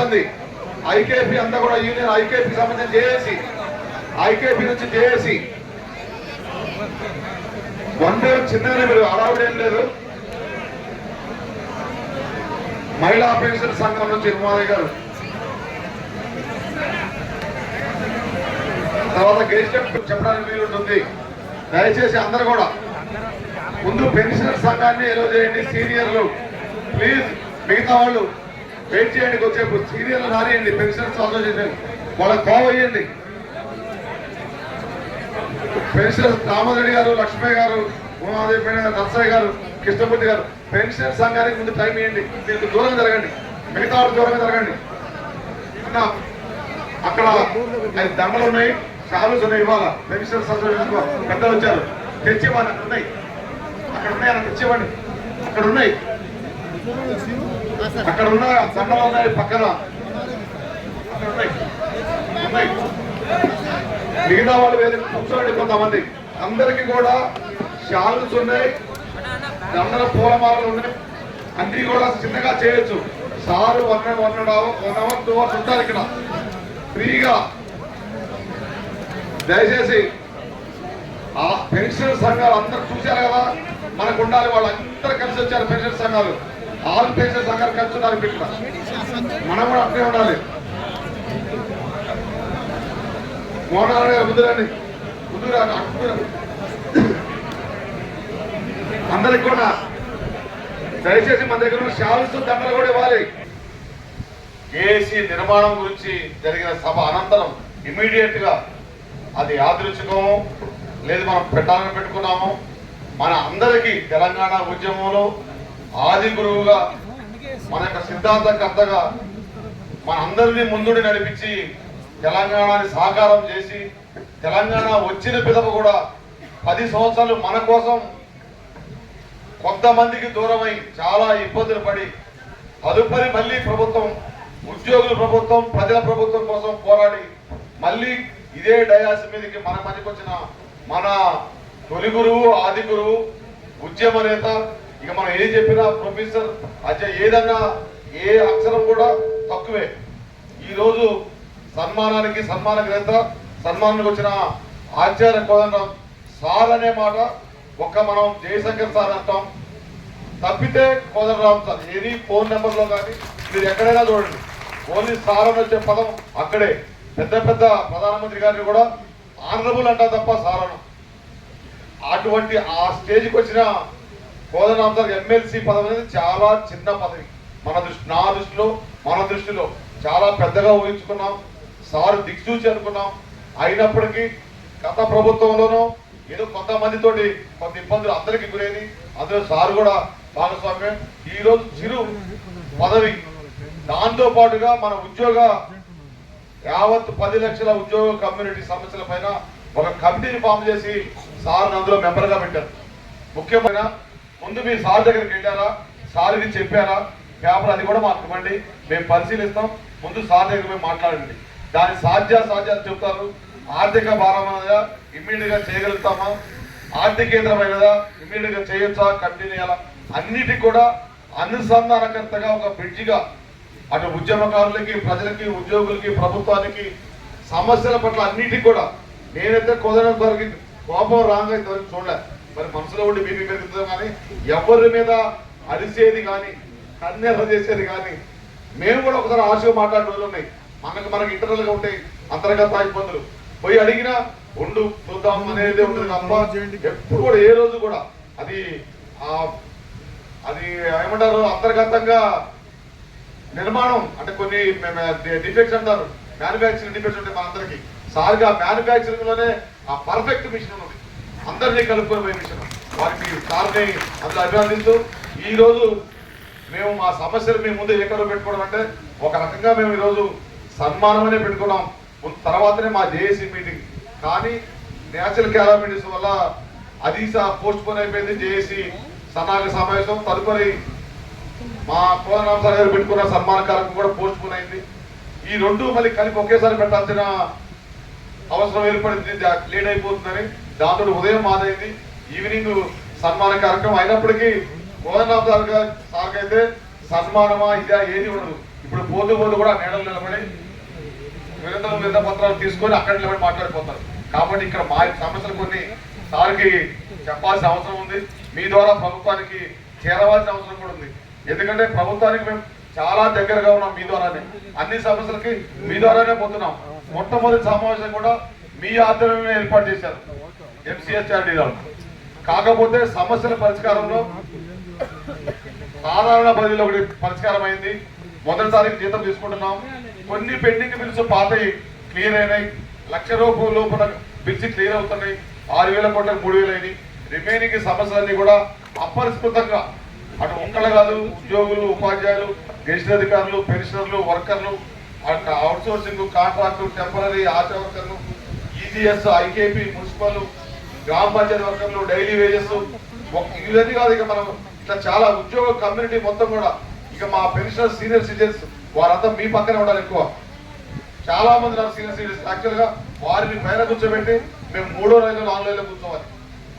సిబ్బంది, ఐకేపీ అంతా కూడా యూనియన్, ఐకేపీ సంబంధించిన జేఏసీ, ఐకేపీ నుంచి జేఏసీ వన్ డే చిన్నగానే మీరు అడావుడేం లేదు. మహిళా పెన్షన్ సంఘం నుంచి ఉమాదేవి గారు, తర్వాత గెజిటెడ్ చెప్పడానికి వీలుంటుంది. దయచేసి అందరూ కూడా ముందు పెన్షనర్ సంఘాన్ని ఎలో చేయండి. సీనియర్లు ప్లీజ్, మిగతా వాళ్ళు వెయిట్ చేయండి కొద్దిసేపు. సీనియర్లు రానియండి, పెన్షనర్స్ అసోసియేషన్ వాళ్ళకి కోవయ్యండి. పెన్షనర్స్ రామరెడ్డి గారు, లక్ష్మయ్య గారు, ఉమాదేవి గారు, నర్సయ్య గారు, కృష్ణమూర్తి గారు, పెన్షనర్ సంఘానికి ముందు టైం ఇవ్వండి. దీనికి దూరంగా జరగండి, మిగతా వాళ్ళు దూరంగా జరగండి. అక్కడ దండలు ఉన్నాయి, షాలుస్ ఉన్నాయి. ఇవాళ పెన్షనర్స్ అసోసియేషన్ పెద్దలు వచ్చారు, తెచ్చివ్వండి. అక్కడ ఉన్నాయి, అక్కడ ఉన్నాయి, అక్కడ తెచ్చివ్వండి. అక్కడ ఉన్నాయి, అక్కడ ఉన్న దండలు ఉన్నాయి పక్కన, అక్కడ ఉన్నాయి ఉన్నాయి. మిగతా వాళ్ళు వేరే కూర్చోండి. కొంతమంది అందరికి కూడా షాల్స్ ఉన్నాయి, దండల పూలమాలలు ఉన్నాయి, అన్ని కూడా చిన్నగా చేయొచ్చు. సారు 1 అవర్ 2 అవర్స్ ఉంటారు ఇక్కడ ఫ్రీగా. దయచేసి ఆ పెన్షన్ సంఘాలు అందరూ చూశారు కదా, మనకు ఉండాలి. వాళ్ళందరూ కలిసి వచ్చారు పెన్షన్ సంఘాలు, ఆల్ పెన్షన్ సంఘాలు కలిసి ఉన్నారు. ఇక్కడ మనం కూడా అట్లే ఉండాలి. మోహన్ గారు ముందురండి, ముందురా. అందరికి కూడా దయచేసి మన దగ్గర ఉన్న షాల్స్ దండలు కూడా ఇవ్వాలి. కేసీ నిర్మాణం గురించి జరిగిన సభ అనంతరం ఇమీడియట్ గా అది యాదృచ్ఛికము లేదు, మనం పెట్టాలని పెట్టుకున్నాము. మన అందరికీ తెలంగాణ ఉద్యమంలో ఆది గురువుగా, మన యొక్క సిద్ధాంతకర్తగా మన అందరినీ ముందుండి నడిపించి తెలంగాణని సాకారం చేసి, తెలంగాణ వచ్చిన పిదప కూడా 10 సంవత్సరాలు మన కోసం కొంతమందికి దూరమై చాలా ఇబ్బందులు పడి తదుపరి మళ్ళీ ప్రభుత్వం, ఉద్యోగుల ప్రభుత్వం, ప్రజల ప్రభుత్వం కోసం పోరాడి మళ్ళీ ఇదే డయాస్ మీదకి మన మధ్యకి వచ్చిన మన తొలి గురువు, ఆది గురువు, ఉద్యమ నేత. ఇక మనం ఏం చెప్పినా ప్రొఫెసర్ అజయ్, ఏదన్నా ఏ అక్షరం కూడా తక్కువే. ఈరోజు సన్మానానికి సన్మాన గ్రహీత, సన్మానానికి వచ్చిన ఆచార్య కోదండరాం సార్ అనే మాట ఒక్క మనం జయశంకర్ సార్ అంటాం, తప్పితే కోదండరాం సార్. ఏది ఫోన్ నెంబర్లో కానీ మీరు ఎక్కడైనా చూడండి, ఓన్లీ సార్ అని వచ్చే పదం అక్కడే. పెద్ద పెద్ద ప్రధానమంత్రి గారిని కూడా ఆనరబుల్ అంటా తప్ప సార్ అను. అటువంటి ఆ స్టేజ్కి వచ్చిన కోదండరాం సార్ ఎమ్మెల్సీ పదవి అనేది చాలా చిన్న పదవి. నా దృష్టిలో, మన దృష్టిలో చాలా పెద్దగా ఊహించుకున్నాం. సార్ దిక్సూచి అనుకున్నాం. అయినప్పటికీ గత ప్రభుత్వంలోనూ ఏదో కొంతమందితోటి కొంత ఇబ్బందులు అందరికీ గురైంది. అందులో సార్ కూడా భాగస్వామ్యం. ఈరోజు చిరు పదవి, దాంతో పాటుగా మన ఉద్యోగ యావత్ 10 లక్షల ఉద్యోగ కమ్యూనిటీ సమస్యల పైన ఒక కమిటీని ఫామ్ చేసి సార్ అందులో మెంబర్గా పెట్టారు. ముఖ్యమైన ముందు మీరు సార్ దగ్గరికి వెళ్ళారా, సార్కి చెప్పారా, పేపర్ అది కూడా మాకు ఇవ్వండి, మేము పరిశీలిస్తాం. ముందు సార్ దగ్గర మేము మాట్లాడండి. దాని సాధ్యాలు చెప్తారు. ఆర్థిక భారమైనదా, ఇమ్మీడియట్ గా చేయగలుగుతామా, ఆర్థికేతరమైనదా, ఇమ్మీడియట్ గా చేయొచ్చా, కంటిన్యూ చేయాలా, అన్నిటికీ కూడా అనుసంధానకర్తగా ఒక బ్రిడ్జిగా అటు ఉద్యమకారులకి, ప్రజలకి, ఉద్యోగులకి, ప్రభుత్వానికి సమస్యల పట్ల అన్నిటికీ కూడా నేనైతే కోదండరాం గారికి కోపం రాంగ్ అయితే చూడలే. మరి మనసులో ఉండి బీపీ పెరుగుతుందో కానీ ఎవరి మీద అరిసేది కానీ కన్నెర చేసేది కానీ, మేము కూడా ఒకసారి ఆశగా మాట్లాడే రోజులు ఉన్నాయి. మనకు ఇంటర్నల్ గా ఉంటాయి అంతర్గత ఇబ్బందులు. పోయి అడిగినా ఉండు చూద్దాం అనేది ఉంటుంది తప్ప ఎప్పుడు కూడా ఏ రోజు కూడా అది ఏమంటారు అంతర్గతంగా నిర్మాణం అంటే కొన్ని డిఫెక్ట్స్ అంటారు, మ్యానుఫ్యాక్చరింగ్ డిఫెక్ట్స్ ఉంటాయి మనందరికీ. సార్గా మ్యానుఫ్యాక్చరింగ్ లోనే ఆ పర్ఫెక్ట్ మిషన్ ఉన్నది, అందరినీ కలుపుకొని పోయే మిషన్. వారికి సార్ని అందులో అభినందిస్తూ ఈ రోజు మేము మా సమస్యలు మీ ముందు ఏకరూ పెట్టుకోవడం అంటే ఒక రకంగా మేము ఈరోజు సన్మానమనే పెట్టుకున్నాం. తర్వాతనే మా జేఏసీ మీటింగ్, కానీ నేచురల్ క్యాలమిటీస్ వల్ల అది పోస్ట్ పోన్ అయిపోయింది. జేఏసీ సన్నాహక సమావేశం తదుపరి మా కోదండరాం సార్ గారు పెట్టుకున్న సన్మాన కార్యక్రమం కూడా పోస్ట్ పోన్ అయింది. ఈ రెండు మళ్ళీ కలిపి ఒకేసారి పెట్టాల్సిన అవసరం ఏర్పడింది, లేట్ అయిపోతుందని దాంతో ఉదయం మాదైంది, ఈవినింగ్ సన్మాన కార్యక్రమం అయినప్పటికీ కోదండరాం సార్ అయితే సన్మానమా ఇదా ఏది ఉండదు. ఇప్పుడు పోతూ కూడా మేడలు నిలబడి వినత పత్రాలు తీసుకొని అక్కడ నిలబడి మాట్లాడిపోతారు. కాబట్టి ఇక్కడ మా సమస్యలు కొన్ని సార్కి చెప్పాల్సిన అవసరం ఉంది. మీ ద్వారా ప్రభుత్వానికి చేరవలసిన అవసరం కూడా ఉంది. ఎందుకంటే ప్రభుత్వానికి మేము చాలా దగ్గరగా ఉన్నాం. మీ ద్వారానే అన్ని సమస్యలకి మీ ద్వారానే పోతున్నాం. మొట్టమొదటి సమావేశం కూడా మీ ఆధ్వర్యంలో ఏర్పాటు చేశారు MCHRD. కాకపోతే సమస్యల పరిష్కారంలో సాధారణ బదిలీలో ఒకటి పరిష్కారం అయింది. మొదటి తారీఖు జీతం తీసుకుంటున్నాం. కొన్ని పెండింగ్ బిల్స్ పాతవి క్లియర్ అయినాయి. 1,00,000 రూపాయల లోపల బిల్స్ క్లియర్ అవుతున్నాయి. 6,000 కోట్లకు 3,000 అయినాయి. రిమైనింగ్ సమస్యలన్నీ కూడా అపరిష్కృతంగా అటు ఒక్కళ్ళు కాదు, ఉద్యోగులు, ఉపాధ్యాయులు, గెజిటెడ్ అధికారులు, పెన్షనర్లు, వర్కర్లు, అవుట్సోర్సింగ్, కాంట్రాక్టు, టెంపరీ, ఆశా వర్కర్లు, EGS, IKP, మున్సిపల్, గ్రామ పంచాయతీ వర్కర్లు, డైలీ వేజెస్, ఇవన్నీ కాదు. ఇక మనం ఇట్లా చాలా ఉద్యోగ కమ్యూనిటీ మొత్తం కూడా ఇక మా పెన్షనర్, సీనియర్ సిటిజన్స్ వారంతా మీ పక్కనే ఉండాలి. ఎక్కువ చాలా మంది నాకు సీనియర్ సిటిజన్స్ యాక్చువల్గా వారిని పైన కూర్చోబెట్టి మేము 3వ రైలు 4వ రైలు కూర్చోవాలి.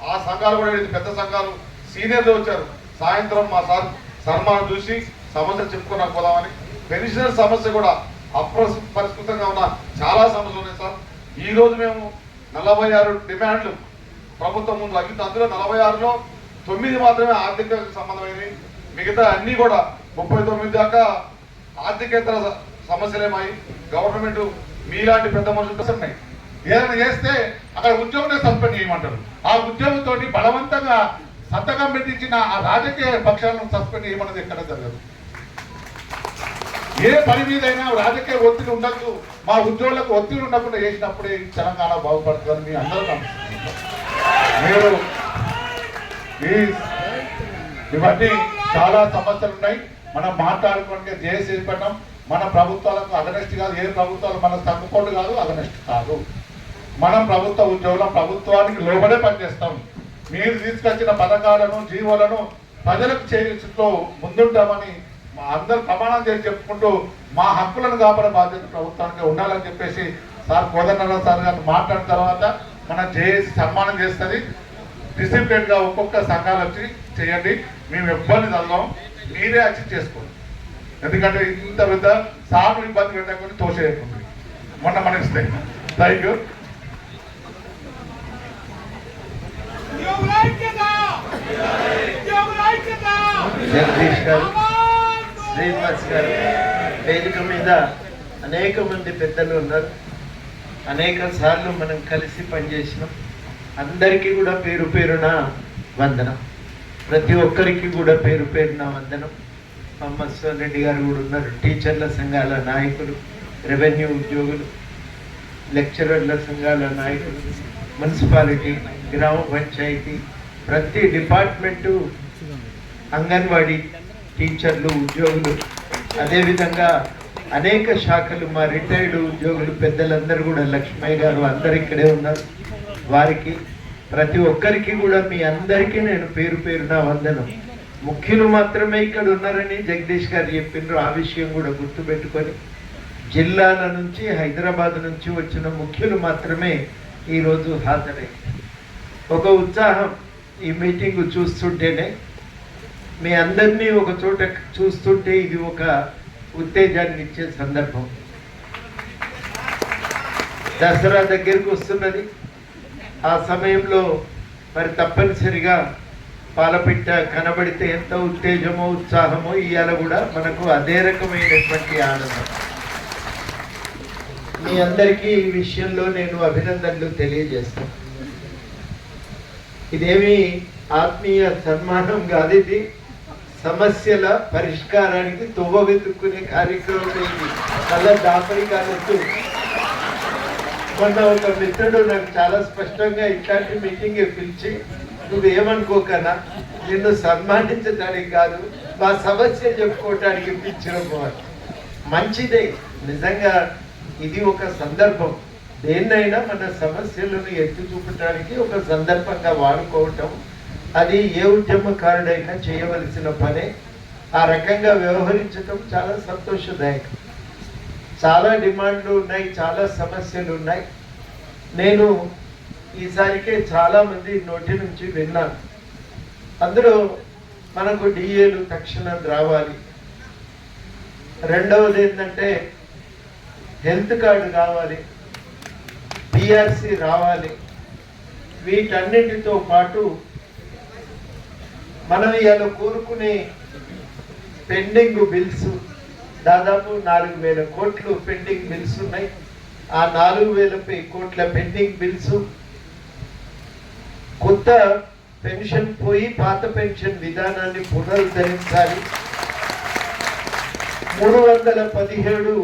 ఆ సంఘాలు కూడా పెద్ద సంఘాలు సీనియర్లు వచ్చారు. సాయంత్రం మా సార్ సన్మానం చూసి సమస్యలు చెప్పుకున్నా పోదామని. పెన్షనర్ సమస్య కూడా అపరిష్కృతంగా ఉన్న చాలా సమస్యలు ఉన్నాయి సార్. ఈ రోజు మేము 46 డిమాండ్లు ప్రభుత్వం ముందు అవి, అందులో 46లో 9 మాత్రమే ఆర్థిక సంబంధమైనవి. మిగతా అన్ని కూడా 39 దాకా ఆర్థికేతర సమస్యలేమాయి. గవర్నమెంట్ మీలాంటి పెద్ద మనుషులు ఉన్నాయి. ఏదైనా చేస్తే అక్కడ ఉద్యోగం సస్పెండ్ చేయమంటారు. ఆ ఉద్యోగంతో బలవంతంగా సంతకం పెట్టించిన ఆ రాజకీయ పక్షాలను సస్పెండ్ చేయమన్నది ఎక్కడ జరగదు. ఏ పని మీదైనా రాజకీయ ఒత్తిడి ఉండొచ్చు. మా ఉద్యోగులకు ఒత్తిడి ఉండకుండా చేసినప్పుడే తెలంగాణ బాగుపడుతుందని మీ అందరూ మీరు ఇవన్నీ చాలా సమస్యలు ఉన్నాయి. మనం మాట్లాడుకోవడానికి జేఏసీ పెట్టాం. మన ప్రభుత్వాలకు అగనెస్ట్ కాదు. ఏ ప్రభుత్వాలు మన తగ్గుకోడు కాదు, అగనెస్ట్ కాదు. మనం ప్రభుత్వ ఉద్యోగులం, ప్రభుత్వానికి లోబడే పనిచేస్తాం. మీరు తీసుకొచ్చిన పథకాలను, జీవోలను ప్రజలకు చేయించుతో ముందుంటామని అందరూ ప్రమాణం చేసి చెప్పుకుంటూ మా హక్కులను కాపాడే బాధ్యత ప్రభుత్వానికి ఉండాలని చెప్పేసి సార్ కోదండరావు సార్ గారిని మాట్లాడిన తర్వాత మన జేఏసీ సన్మానం చేస్తుంది. డిసిప్లిన్ గా ఒక్కొక్క సంఘాలు వచ్చి చేయండి. మేము ఇబ్బంది చదవం, మీరే అచీవ్ చేసుకోండి. ఎందుకంటే ఇంత పెద్ద సార్లు ఇబ్బంది పెట్టకుండా తోసేయకుండా మొన్న మన ఇస్తే. Thank you. జగదీష్ గారు, శ్రీనివాస్ గారు, వేదిక మీద అనేక మంది పెద్దలు ఉన్నారు. అనేక సార్లు మనం కలిసి పనిచేసినాం. అందరికీ కూడా పేరు పేరున వందనం. ప్రతి ఒక్కరికి కూడా పేరు పేరున వందనం. మమ్మస్వామి రెడ్డి గారు కూడా ఉన్నారు. టీచర్ల సంఘాల నాయకులు, రెవెన్యూ ఉద్యోగులు, లెక్చరర్ల సంఘాల నాయకులు, మున్సిపాలిటీ, గ్రామ పంచాయతీ, ప్రతి డిపార్ట్మెంటు, అంగన్వాడీ టీచర్లు, ఉద్యోగులు, అదేవిధంగా అనేక శాఖలు, మా రిటైర్డ్ ఉద్యోగులు పెద్దలందరూ కూడా, లక్ష్మయ్య గారు అందరు ఇక్కడే ఉన్నారు. వారికి ప్రతి ఒక్కరికి కూడా మీ అందరికీ నేను పేరు పేరున వందనం. ముఖ్యులు మాత్రమే ఇక్కడ ఉన్నారని జగదీష్ గారు చెప్పిండ్రు. ఆ విషయం కూడా గుర్తుపెట్టుకొని జిల్లాల నుంచి, హైదరాబాద్ నుంచి వచ్చిన ముఖ్యులు మాత్రమే ఈరోజు హాజరై ఒక ఉత్సాహం. ఈ మీటింగ్ చూస్తుంటేనే మీ అందరినీ ఒక చోట చూస్తుంటే ఇది ఒక ఉత్తేజాన్ని ఇచ్చే సందర్భం. దసరా దగ్గరకు వస్తున్నది. ఆ సమయంలో మరి తప్పనిసరిగా పాలపిట్ట కనబడితే ఎంత ఉత్తేజమో ఉత్సాహమో ఇవాళ కూడా మనకు అదే రకమైనటువంటి ఆనందం. మీ అందరికీ ఈ విషయంలో నేను అభినందనలు తెలియజేస్తాను. ఇదేమి ఆత్మీయ సన్మానం కాదు, ఇది సమస్యల పరిష్కారానికి తొవ్వ వెతుక్కునే కార్యక్రమం. ఇది చాలా దాపరి కావచ్చు. మొన్న ఒక మిత్రుడు నాకు చాలా స్పష్టంగా ఇట్లాంటి మీటింగ్ పిలిచి, నువ్వేమనుకోకనా, నిన్ను సన్మానించడానికి కాదు, మా సమస్య చెప్పుకోవటానికి పిలిచిన మంచిదే. నిజంగా ఇది ఒక సందర్భం. దేన్నైనా మన సమస్యలను ఎత్తి చూపటానికి ఒక సందర్భంగా వాడుకోవటం, అది ఏ ఉద్యమకారుడైనా చేయవలసిన పనే. ఆ రకంగా వ్యవహరించటం చాలా సంతోషదాయకం. చాలా డిమాండ్లు ఉన్నాయి, చాలా సమస్యలు ఉన్నాయి. నేను ఈసారికే చాలా మంది నోటి నుంచి విన్నాను. అందులో మనకు డిఏలు తక్షణం రావాలి, రెండవది ఏంటంటే హెల్త్ కార్డు కావాలి, పిఆర్సి రావాలి. వీటన్నిటితో పాటు మనం ఇవాళ కోరుకునే పెండింగ్ బిల్స్ దాదాపు 4,000 కోట్లు పెండింగ్ బిల్స్ ఉన్నాయి. ఆ 4,000 కోట్ల పెండింగ్ బిల్స్, కొత్త పెన్షన్ పోయి పాత పెన్షన్ విధానాన్ని పునరుద్ధరించాలి. 317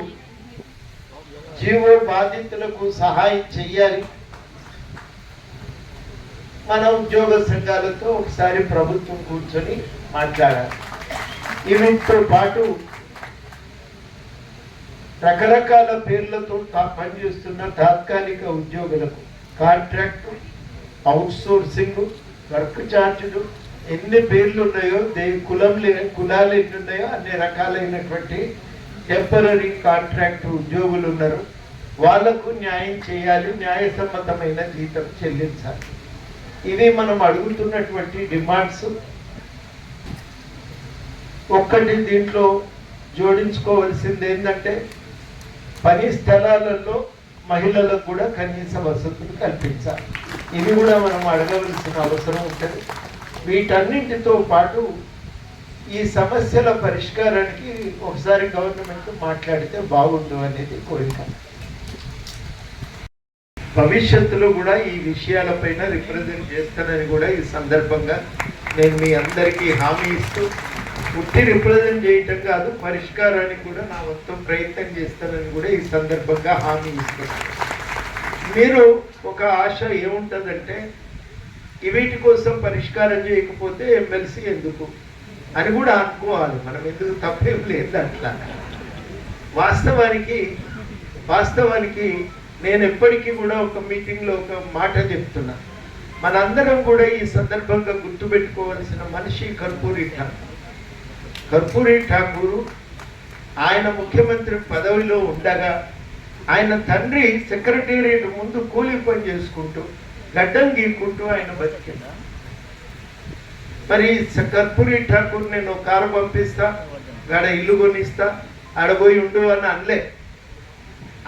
జీవో బాధితులకు సహాయం చెయ్యాలి. మన ఉద్యోగ సంఘాలతో ఒకసారి ప్రభుత్వం కూర్చొని మాట్లాడాలి. వీటితో పాటు రకరకాల పేర్లతో పనిచేస్తున్న తాత్కాలిక ఉద్యోగులకు కాంట్రాక్టు, అవుట్ సోర్సింగ్, వర్క్ ఛార్జీలు, ఎన్ని పేర్లు ఉన్నాయో కులాలు ఎన్ని ఉన్నాయో అన్ని రకాలైనటువంటి టెంపరీ కాంట్రాక్ట్ ఉద్యోగులు ఉన్నారు. వాళ్లకు న్యాయం చేయాలి, న్యాయసమ్మతమైన జీతం చెల్లించాలి. ఇవి మనం అడుగుతున్నటువంటి డిమాండ్స్. ఒక్కటి దీంట్లో జోడించుకోవాల్సింది ఏంటంటే పని స్థలాలలో మహిళలకు కూడా కనీస వసతులు కల్పించాలి. ఇవి కూడా మనం అడగవలసిన అవసరం ఉంటుంది. వీటన్నింటితో పాటు ఈ సమస్యల పరిష్కారానికి ఒకసారి గవర్నమెంట్ మాట్లాడితే బాగుండు అనేది కోరిక. భవిష్యత్తులో కూడా ఈ విషయాలపైన రిప్రజెంట్ చేస్తానని కూడా ఈ సందర్భంగా నేను మీ అందరికీ హామీ ఇస్తూ, ఉట్టి రిప్రజెంట్ చేయటం కాదు, పరిష్కారానికి కూడా నా మొత్తం ప్రయత్నం చేస్తానని కూడా ఈ సందర్భంగా హామీ ఇస్తాను. మీరు ఒక ఆశ ఏముంటుందంటే వీటి కోసం పరిష్కారం చేయకపోతే ఎమ్మెల్సీ ఎందుకు అని కూడా అనుకోవాలి. మనం ఎందుకు తప్పేం లేదు అట్లా. వాస్తవానికి నేను ఎప్పటికీ కూడా ఒక మీటింగ్లో ఒక మాట చెప్తున్నా. మనందరం కూడా ఈ సందర్భంగా గుర్తుపెట్టుకోవాల్సిన మనిషి కర్పూరి ఠాకూర్. ఆయన ముఖ్యమంత్రి పదవిలో ఉండగా ఆయన తండ్రి సెక్రటేరియట్ ముందు కూలీ పని చేసుకుంటూ గడ్డం గీక్కుంటూ ఆయన బతికింది. మరి కర్పూరి ఠాకూర్ నేను కారు పంపిస్తా, గాడ ఇల్లు కొనిస్తా, ఆడబోయి ఉండు అని అనలే.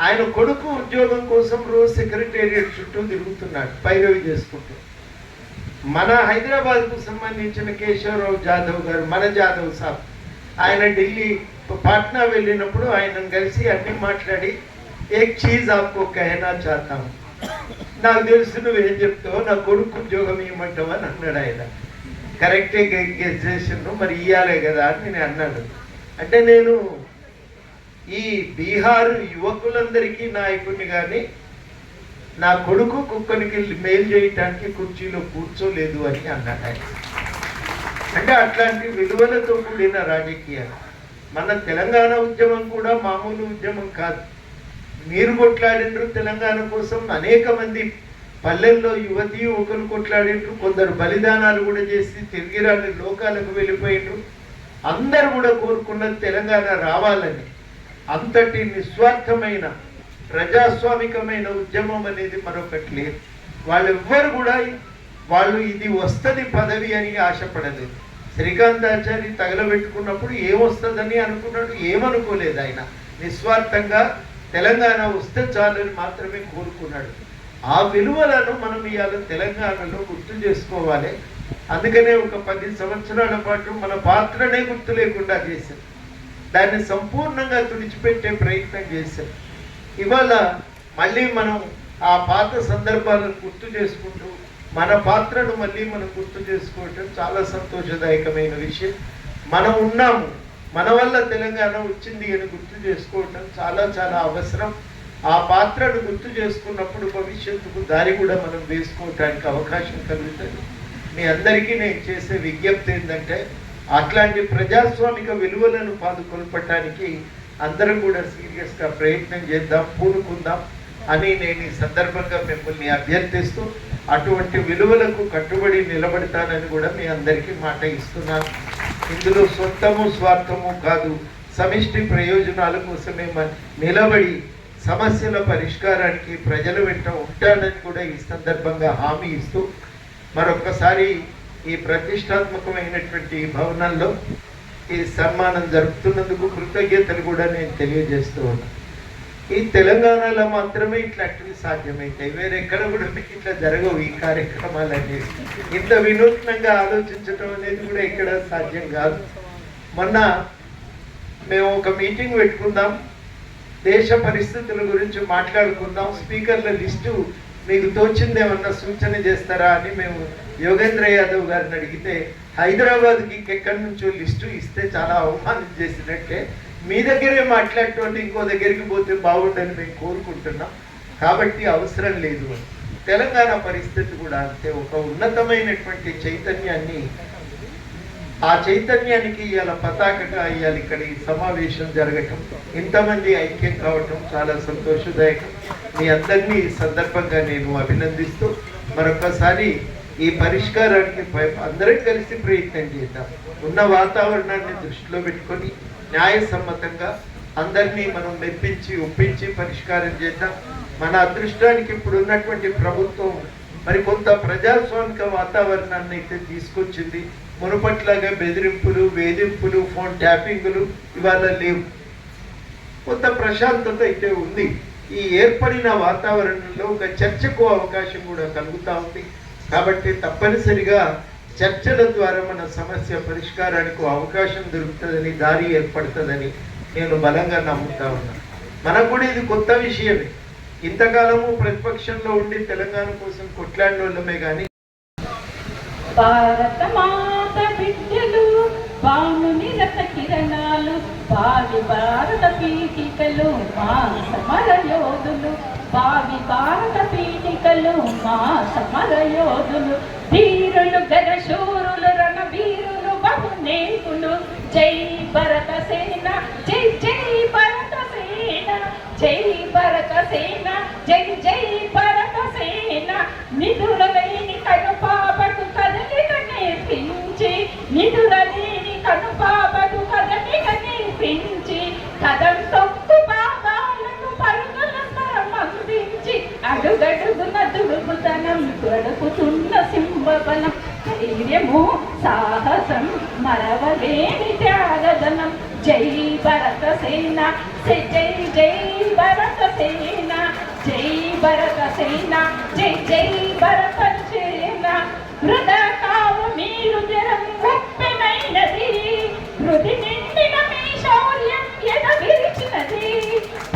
ఆయన కొడుకు ఉద్యోగం కోసం రోజు సెక్రటేరియట్ చుట్టూ తిరుగుతున్నాడు పైరవి చేసుకుంటూ. మన హైదరాబాద్కు సంబంధించిన కేశవరావు జాదవ్ గారు, మన జాదవ్ సాబ్, ఆయన ఢిల్లీ పాట్నా వెళ్ళినప్పుడు ఆయనను కలిసి అన్ని మాట్లాడి ఏక్ చీజ్ ఆప్కో కహనా చాతాము, నాకు తెలుసు నువ్వేం చెప్తావు, నా కొడుకు ఉద్యోగం ఇవ్వమంటావు అని అన్నాడు. ఆయన కరెక్టే గెస్ చేసిండు, మరి ఇవ్వాలే కదా అని నేను అన్నాడు. అంటే నేను ఈ బీహార్ యువకులందరికీ నాయకుడిని కానీ నా కొడుకు కుక్కనికి మెయిల్ చేయటానికి కుర్చీలో కూర్చోలేదు అని అన్నాడు ఆయన. అంటే అట్లాంటి విలువలతో కూడిన రాజకీయాలు. మన తెలంగాణ ఉద్యమం కూడా మామూలు ఉద్యమం కాదు. మీరు కొట్లాడిండ్రు తెలంగాణ కోసం, అనేక మంది పల్లెల్లో యువతీ యువకులు కొట్లాడిండ్రు, కొందరు బలిదానాలు కూడా చేసి తిరిగి రాని లోకాలకు వెళ్ళిపోయిండ్రు. అందరూ కూడా కోరుకున్నది తెలంగాణ రావాలని. అంతటి నిస్వార్థమైన ప్రజాస్వామికమైన ఉద్యమం అనేది మరొకటి లేదు. వాళ్ళెవ్వరు కూడా ఇది వస్తుంది పదవి అని ఆశపడలేదు. శ్రీకాంతాచారి తగలబెట్టుకున్నప్పుడు ఏమొస్తుందని అనుకున్నాడు, ఏమనుకోలేదు. ఆయన నిస్వార్థంగా తెలంగాణ వస్తే చాలని మాత్రమే కోరుకున్నాడు. ఆ విలువలను మనం ఇవాళ తెలంగాణలో గుర్తు చేసుకోవాలి. అందుకనే ఒక 10 సంవత్సరాల పాటు మన పాత్రనే గుర్తు లేకుండా చేశాం. దాన్ని సంపూర్ణంగా తుడిచిపెట్టే ప్రయత్నం చేశాం. ఇవాళ మళ్ళీ మనం ఆ పాత సందర్భాలను గుర్తు చేసుకుంటూ మన పాత్రను మళ్ళీ మనం గుర్తు చేసుకోవటం చాలా సంతోషదాయకమైన విషయం. మనం ఉన్నాము, మన వల్ల తెలంగాణ వచ్చింది అని గుర్తు చేసుకోవటం చాలా చాలా అవసరం. ఆ పాత్రను గుర్తు చేసుకున్నప్పుడు భవిష్యత్తుకు దారి కూడా మనం వేసుకోవటానికి అవకాశం కలుగుతుంది. మీ అందరికీ నేను చేసే విజ్ఞప్తి ఏంటంటే అట్లాంటి ప్రజాస్వామిక విలువలను పాదుకొల్పటానికి అందరం కూడా సీరియస్గా ప్రయత్నం చేద్దాం, పూనుకుందాం అని నేను ఈ సందర్భంగా మిమ్మల్ని అభ్యర్థిస్తూ అటువంటి విలువలకు కట్టుబడి నిలబడతానని కూడా మీ అందరికీ మాట ఇస్తున్నాను. ఇందులో సొంతము స్వార్థము కాదు, సమిష్టి ప్రయోజనాల కోసమే నిలబడి సమస్యల పరిష్కారానికి ప్రజల వెంట ఉంటానని కూడా ఈ సందర్భంగా హామీ ఇస్తూ మరొకసారి ఈ ప్రతిష్టాత్మకమైనటువంటి భవనంలో ఈ సన్మానం జరుపుతున్నందుకు కృతజ్ఞతలు కూడా నేను తెలియజేస్తూ ఉన్నాను. ఈ తెలంగాణలో మాత్రమే ఇట్లాంటివి సాధ్యమవుతాయి, వేరెక్కడ కూడా మీకు ఇట్లా జరగవు ఈ కార్యక్రమాలన్నీ. ఇంత వినూత్నంగా ఆలోచించడం అనేది కూడా ఇక్కడ సాధ్యం కాదు. మొన్న మేము ఒక మీటింగ్ పెట్టుకుందాం, దేశ పరిస్థితుల గురించి మాట్లాడుకుందాం, స్పీకర్ల లిస్టు మీకు తోచిందేమన్నా సూచన చేస్తారా అని మేము యోగేంద్ర యాదవ్ గారిని అడిగితే, హైదరాబాద్కి ఎక్కడి నుంచో లిస్టు ఇస్తే చాలా అవమానం చేసినట్టే, మీ దగ్గరే మాట్లాడటం ఇంకో దగ్గరికి పోతే బాగుండని మేము కోరుకుంటున్నాం, కాబట్టి అవసరం లేదు అని. తెలంగాణ పరిస్థితి కూడా అంతే. ఒక ఉన్నతమైనటువంటి చైతన్యాన్ని, ఆ చైతన్యానికి ఇవాళ పతాకగా ఇవాళ ఇక్కడ ఈ సమావేశం జరగటం, ఇంతమంది ఐక్యం కావటం చాలా సంతోషదాయకం. మీ అందరినీ ఈ సందర్భంగా నేను అభినందిస్తూ మరొకసారి ఈ పరిష్కారానికి అందరం కలిసి ప్రయత్నం చేద్దాం. ఉన్న వాతావరణాన్ని దృష్టిలో పెట్టుకొని న్యాయసమ్మతంగా అందరినీ మనం మెప్పించి ఒప్పించి పరిష్కారం చేద్దాం. మన అదృష్టానికి ఇప్పుడు ఉన్నటువంటి ప్రభుత్వం మరి కొంత ప్రజాస్వామిక వాతావరణాన్ని అయితే తీసుకొచ్చింది. మునుపట్లాగా బెదిరింపులు, వేధింపులు, ఫోన్ ట్యాపింగులు ఇవాళ లేవు. కొంత ప్రశాంతత అయితే ఉంది. ఈ ఏర్పడిన వాతావరణంలో ఒక చర్చకు అవకాశం కూడా కలుగుతూ ఉంది. కాబట్టి తప్పనిసరిగా చర్చల ద్వారా మన సమస్య పరిష్కారానికి అవకాశం దొరుకుతుందని, దారి ఏర్పడుతుందని నేను బలంగా నమ్ముతా ఉన్నాను. మనకు కూడా ఇది కొత్త విషయమే. ఇంతకాలము ప్రతిపక్షంలో ఉండి తెలంగాణ కోసం కొట్లాడిన వాళ్ళమే కానీ భారత మాత బిడ్డలు, వాముని రత కిరణాలు, భావి భారత పీఠికలు, మా సమర యోధులు, భావి భారత పీఠికలు, మా సమర యోధులు, ధీరులు గరశూరులు, రణవీరులు, బహునేకులు, జై భరత సేన, జై జై భరత సేన, జై భరత సేన, జై జై భరత సేన. నిధులలేని కనుపాపకు కదలిక నేర్పించి, నిధులలేని కనుపాపకు కదలిక నేర్పించి, కదం తొక్కు పాదాలకు పరుగుల స్వరం అందించి, అడుగడుగున దుడుగుతనం గడుపుతున్న సింహబలం, ధైర్యము సాహసం మరవలేని త్యాగదనం. జై భరత సేన, జై జై భరత సేన, జై భరత సేన, జై జై భరత సేన. హృదయ కావు మీరు జరం ఉప్పెనైనది, హృది నిండిన మీ శౌర్యం ఎద విరిచినది.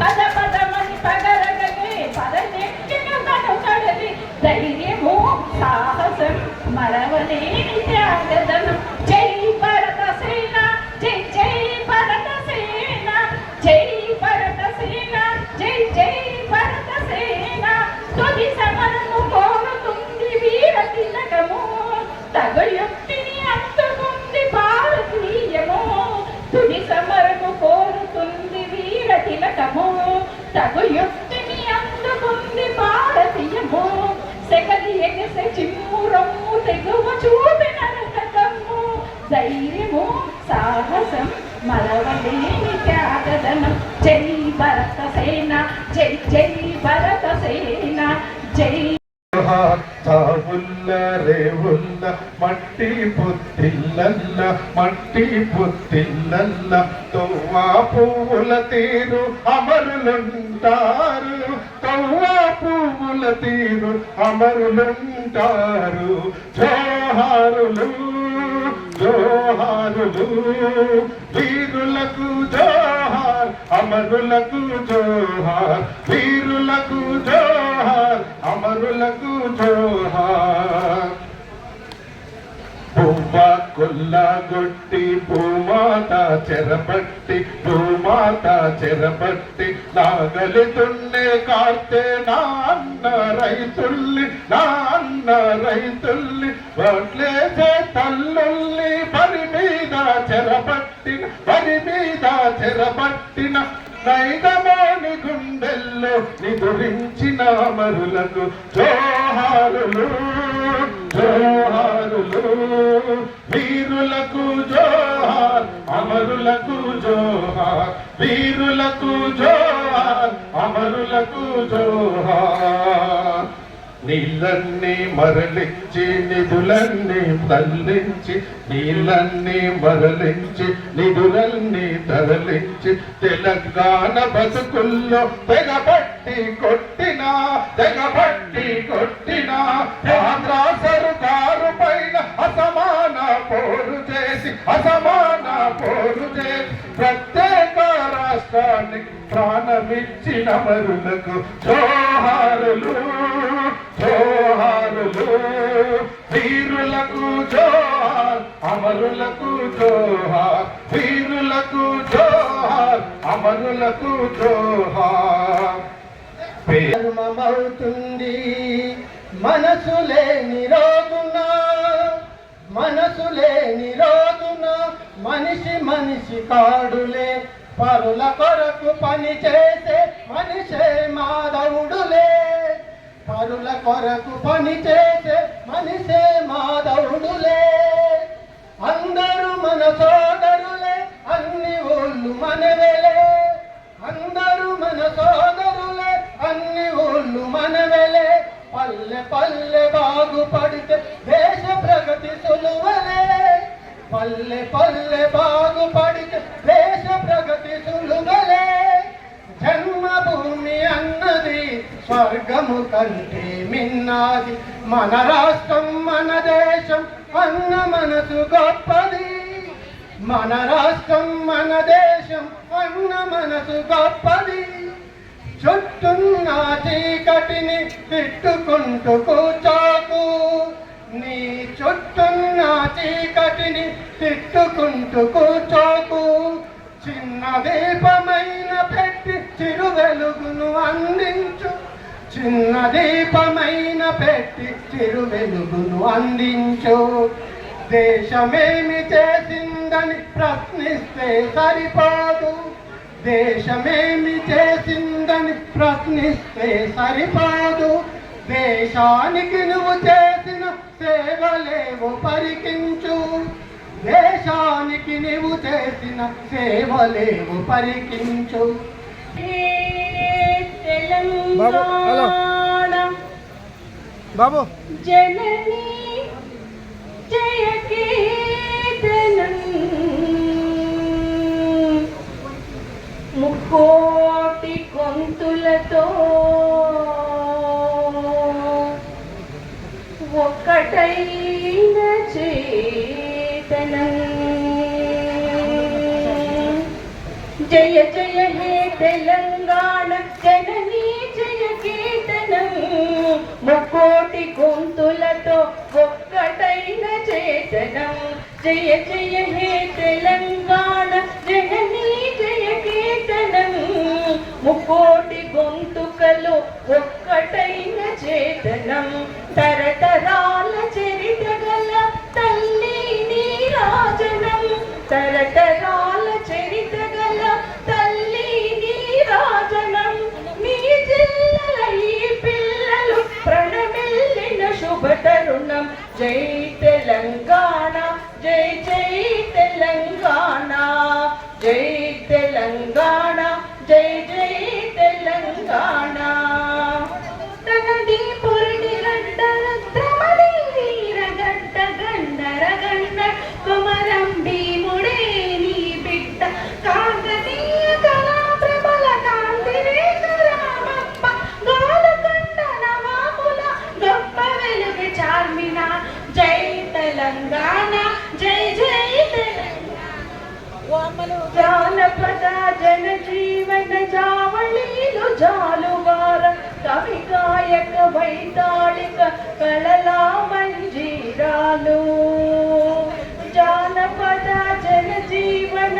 పద పదమని పగరగలే పదనెక్కిన కనుకడలి, ధైర్యము సాహసం మరవలేని త్యాగదనం. జై భరత సేన, జై జై భరత సేన, జై భరత సేన, జై జై భరత సేన. తొలి సమరము కోరుతుంది వీర తిలకము, తగు యుక్తిని అందుకుంది భారతీయము. తుది సమరము కోరుతుంది వీర తిలకము, తగు యుక్తిని అందుకుంది భారతీయము. సెగలి ఎగసె చిమ్మురమ్ము తెగువ చూపిన రకము, ధైర్యము సాహసం మరవలేని త్యాగదనం. జై భరత సేన, జై జై భరత సేన, జై. రేవుల్ల మట్టి పుత్తిల్లల్ల, మట్టి పుత్తిల్లల్ల, తొవ్వా పువ్వుల తీరు అమరులుంటారు, తొవ్వా పువ్వుల తీరు అమరులుంటారు. జోహారులు జోహారులు, వీరులకు జోహార్, అమరులకు జోహార్, వీరులకు జోహార్, అమరులకు జోహార్. భూమ కొల్లగొట్టి భూమాత చెరపట్టి, భూమాత చెరపట్టి, నాగలి దున్నే కార్తె నాన్న రైతుల్ని, నాన్న రైతుల్ని, వడ్లేసే తల్లుల్ని బరి మీద చెరపట్టిన, బరి మీద చెరపట్టిన, నైదమోని గుండెల్లో నిదురించిన అమరులకు జోహారులు జోహారులు, వీరులకు జోహార్, అమరులకు జోహార్, వీరులకు జోహార్, అమరులకు జోహార్. నీళ్ళన్నీ మరలించి నిధులన్నీ తరలించి, నీళ్ళన్నీ మరలించి నిధులన్నీ తరలించి, తెలంగాణ బతుకుల్లో తెగబట్టి కొట్టినా ఆంధ్ర సర్కారు పైన అసమాన పోరు చేసి ప్రత్యేక రాష్ట్రానికి ప్రాణమిచ్చిన మరులకు జోహారులు వీరులకు జోహార్, అమరులకు జోహార్, వీరులకు జోహార్, అమరులకు జోహార్. ధర్మమవుతుంది మనసు లేని రోజున మనిషి కాడులే, పరుల కొరకు పని చేసే మనిషే మాధవుడులే, పరుల కొరకు పని చేసే మనిషే మాధవుడులే. అందరూ మన సోదరులే, అన్ని ఊళ్ళు మనవెలే, అందరూ మన సోదరులే, అన్ని ఊళ్ళు మనవెలే. పల్లె పల్లె బాగుపడితే దేశ ప్రగతి సులువలే, పల్లె పల్లె బాగుపడితే దేశ ప్రగతి సులువలే. జన్మభూమి అన్నది స్వర్గము కంటే మిన్నది, మన రాష్ట్రం మన దేశం అన్న మనసు గొప్పది, మన రాష్ట్రం మన దేశం అన్న మనసు గొప్పది. చుట్టున్న చీకటిని తిట్టుకుంటూ కూర్చోకు, నీ చుట్టున్న చీకటిని తిట్టుకుంటూ కూర్చోకు. చిన్న దీపమైన పెట్టి చిరు వెలుగును అందించు, చిన్న దీపమైన పెట్టి చిరు వెలుగును అందించు. దేశమేమి చేసిందని ప్రశ్నిస్తే సరిపోదు, దేశమేమి చేసిందని ప్రశ్నిస్తే సరిపోదు. దేశానికి నువ్వు చేసిన సేవలేవు పరికించు, దేశానికి నువ్వు చేసిన సేవలేవు పరికించు. తెలంగాణ బాబు జననీ జయకేతనం, ముక్కోటి గొంతులతో ఒక్కటైన చేతనం. జయ జయ హే తెలంగాణ జననీ జయ కీర్తనం, ముక్కోటి గొంతులతో ఒక్కటైన చేతనం. జయ జయ హే తెలంగాణ జననీ జయ కీర్తనం, ముక్కోటి గొంతుకలు ఒక్కటైన చేతనం. తరతరాల చరిత గల తల్లి నీరాజనం, తరతరాల చరిత గల తల్లి నీరాజనం. మీ జిల్లల ఈ పిల్లలు ప్రణమిల్లిన శుభ తరుణం. జై తెలంగాణ జై జై తెలంగాణ, జై తెలంగాణ జై జై తెలంగాణ. తనది పురిటి గడ్డ రత్నమణి వీరగడ్డ గండర గండ కుమరం భీముడే నీ బిడ్డ. కాకతీయ కళా ప్రబల కాంతి రేఖ రామప్ప, గోలకొండ నవాబుల గొప్ప వెలుగు చార్మినార్. జై తెలంగాణ జై జై తెలంగాణ. జానపద జనజీవన జావళీలు జాలువార, కవి గాయక వైతాళిక కళలా మంజీరాలు. జానపద జనజీవన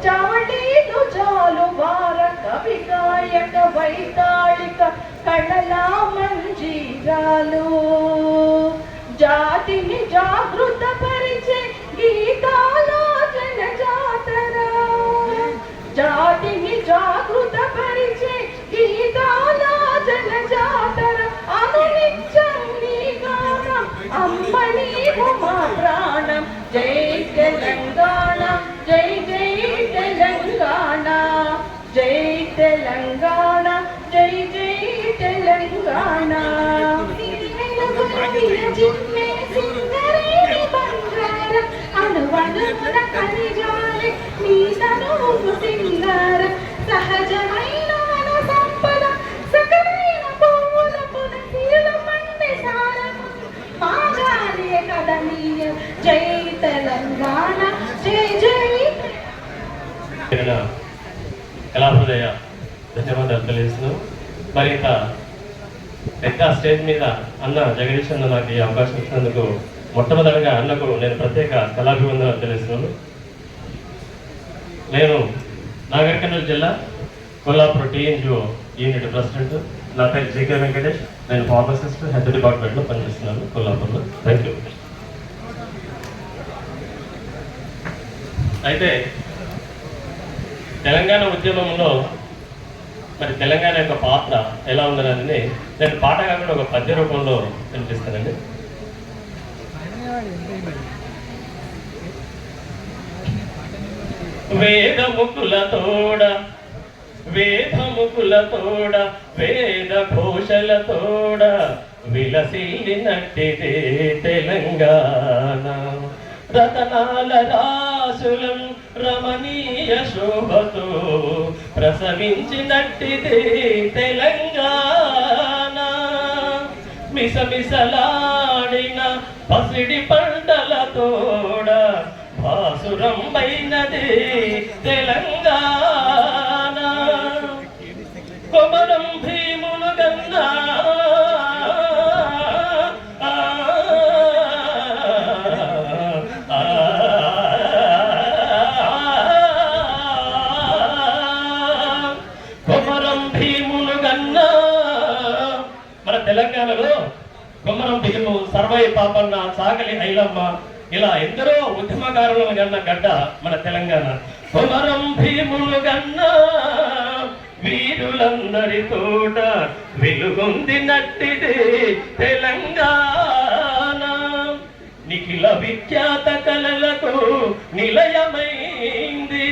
జావళీలు జాలువార, కవి గాయక వైతాళిక కళలా మంజీరాలు. జాతిని జాగృత పరిచే గీతాల జనజాతర, జాతిని జాగృత పరిచే గీతాల జనజాతర. అనునిత్యం నీ గానం అమ్మ నీవు మా ప్రాణం. జై తెలంగాణ జై జై తెలంగాణ, జై తెలంగాణ జై జై తెలంగాణ. తనుమున కలిజాలి నీ తనువు సింగార సహజమైన మన సంపద సకలైన పువ్వుల పునసీల మంది సారము మాగాలి కదనీయ జై తెలంగాణ జై జై ఎలా హృదయ ధన్యవాదాలు తెలియజేస్తున్నాను. మరి ఇంత పెద్ద స్టేజ్ మీద అన్న జగదీష్ అన్న నాకు ఈ అవకాశం ఇచ్చినందుకు మొట్టమొదటిగా అన్నకు నేను ప్రత్యేక కళాభివందనాలు తెలియజేస్తున్నాను. నేను నాగర్ కర్నూలు జిల్లా కొల్లాపూర్ టీఎన్జిఓ యూనిట్ ప్రెసిడెంట్. నా పేరు జీకే వెంకటేష్. నేను ఫార్మసిస్ట్ హెల్త్ డిపార్ట్మెంట్లో పనిచేస్తున్నాను కొల్లాపూర్లో. Thank you. అయితే తెలంగాణ ఉద్యమంలో మరి తెలంగాణ యొక్క పాత్ర ఎలా ఉందనేది నేను పాట కాకుండా ఒక పద్య రూపంలో వినిపిస్తానండి. వేదముకులతోడ వేద ఘోషలతోడ విలసిల్లినట్టిదే తెలంగాణ. రతనాల రాసులం రమణీయ శోభతో ప్రసవించినట్టిదే తెలంగాణ. మిసమిసలాడిన పసిడి పంటలతోడ భాసురంబైనదే తెలంగాణ. కొమరం భీములు గన్నా తెలంగాణలో కొమరం భీము, సర్వై పాపన్న, సాగలి ఐలమ్మ ఇలా ఎందరో ఉద్యమకారులను గన్న గడ్డ మన తెలంగాణ. కొమరం భీములు గన్న వీరులందరి తోట వెలుగొందినట్టిదే తెలంగాణ. నిఖిల విఖ్యాత కళలకు నిలయమైంది,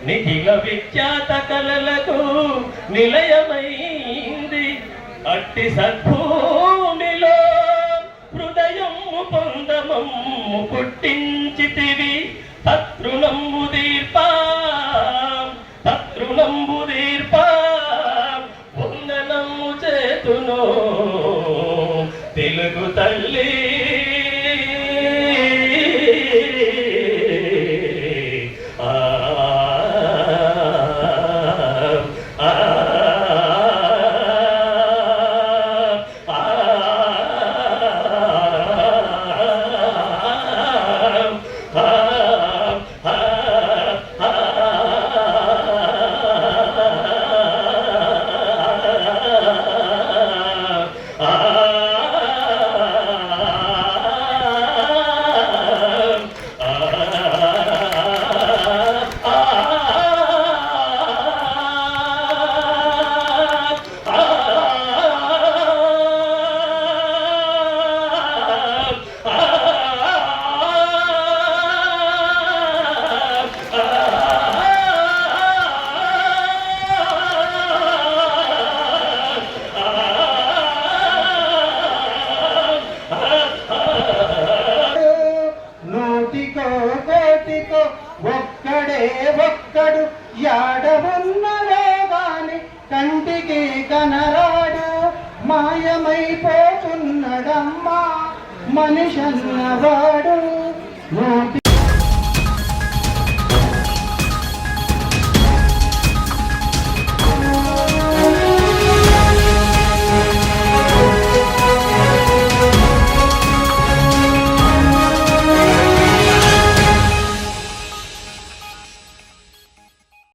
నిఖిల విఖ్యాత కళలకు నిలయమైంది. అట్టి సద్భూమిలో హృదయము పొందమమ్ము పుట్టించితివి. తత్రుణంబు దీర్పా వందనము చేతును తెలుగు తల్లి. ఒక్కడు యాడవున్నదో గాని కంటికి కనరాడు. మాయమైపోతున్నడమ్మా మనిషన్నవాడు.